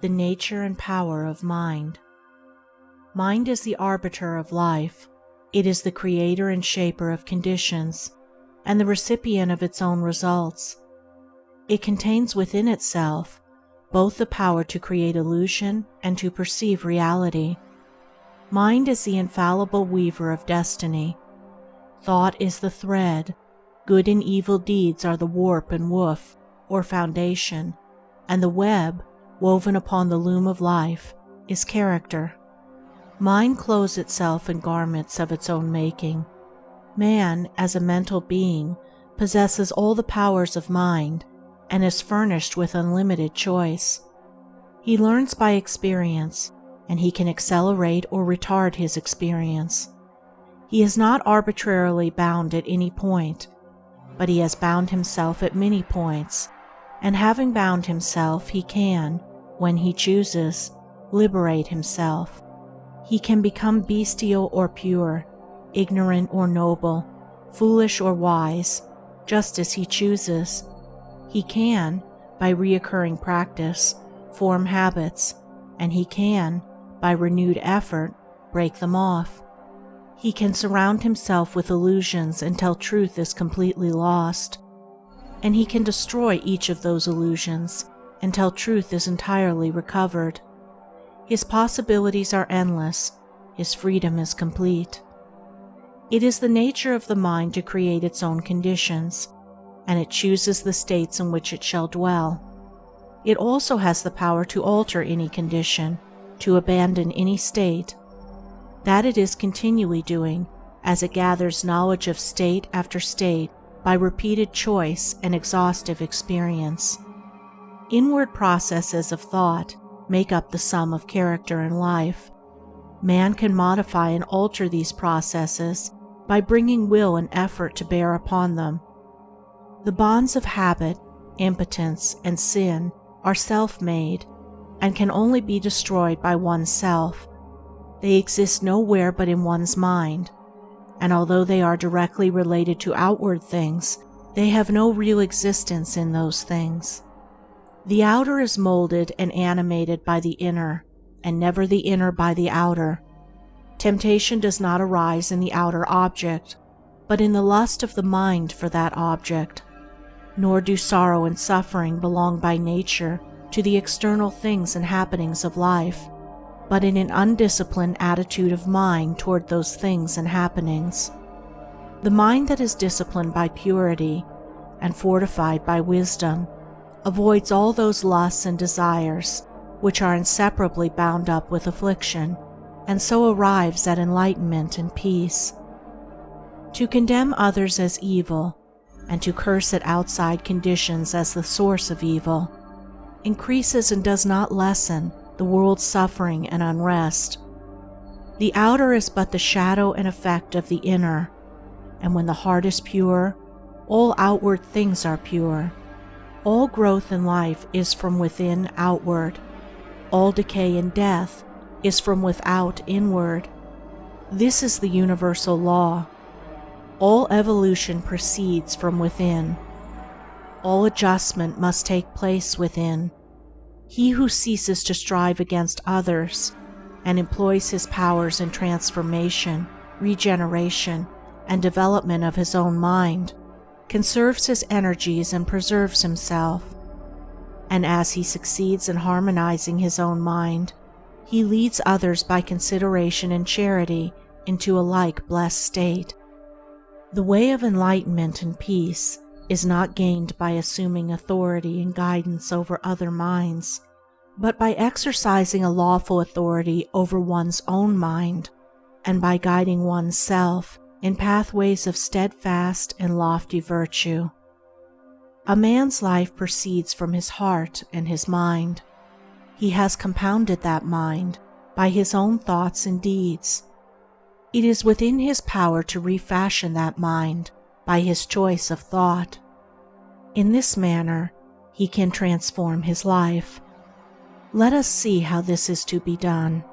The nature and power of mind. Mind is the arbiter of life. It is the creator and shaper of conditions, and the recipient of its own results. It contains within itself both the power to create illusion and to perceive reality. Mind is the infallible weaver of destiny. Thought is the thread. Good and evil deeds are the warp and woof, or foundation, and the web, woven upon the loom of life, is character. Mind clothes itself in garments of its own making. Man, as a mental being, possesses all the powers of mind and is furnished with unlimited choice. He learns by experience, and he can accelerate or retard his experience. He is not arbitrarily bound at any point, but he has bound himself at many points, and having bound himself, he can, when he chooses, liberate himself. He can become bestial or pure, ignorant or noble, foolish or wise, just as he chooses. He can, by reoccurring practice, form habits, and he can, by renewed effort, break them off. He can surround himself with illusions until truth is completely lost, and he can destroy each of those illusions until truth is entirely recovered. His possibilities are endless. His freedom is complete. It is the nature of the mind to create its own conditions, and it chooses the states in which it shall dwell. It also has the power to alter any condition, to abandon any state. That it is continually doing, as it gathers knowledge of state after state by repeated choice and exhaustive experience. Inward processes of thought make up the sum of character in life. Man can modify and alter these processes by bringing will and effort to bear upon them. The bonds of habit, impotence, and sin are self-made and can only be destroyed by oneself. They exist nowhere but in one's mind, and although they are directly related to outward things, they have no real existence in those things. The outer is molded and animated by the inner, and never the inner by the outer. Temptation does not arise in the outer object, but in the lust of the mind for that object. Nor do sorrow and suffering belong by nature to the external things and happenings of life, but in an undisciplined attitude of mind toward those things and happenings. The mind that is disciplined by purity and fortified by wisdom avoids all those lusts and desires which are inseparably bound up with affliction, and so arrives at enlightenment and peace. To condemn others as evil, and to curse at outside conditions as the source of evil, increases and does not lessen the world's suffering and unrest. The outer is but the shadow and effect of the inner, and when the heart is pure, all outward things are pure. All growth in life is from within outward. All decay and death is from without inward. This is the universal law. All evolution proceeds from within. All adjustment must take place within. He who ceases to strive against others and employs his powers in transformation, regeneration, and development of his own mind conserves his energies and preserves himself. And as he succeeds in harmonizing his own mind, he leads others by consideration and charity into a like blessed state. The way of enlightenment and peace is not gained by assuming authority and guidance over other minds, but by exercising a lawful authority over one's own mind, and by guiding one's self in pathways of steadfast and lofty virtue. A man's life proceeds from his heart and his mind. He has compounded that mind by his own thoughts and deeds. It is within his power to refashion that mind by his choice of thought. In this manner, he can transform his life. Let us see how this is to be done.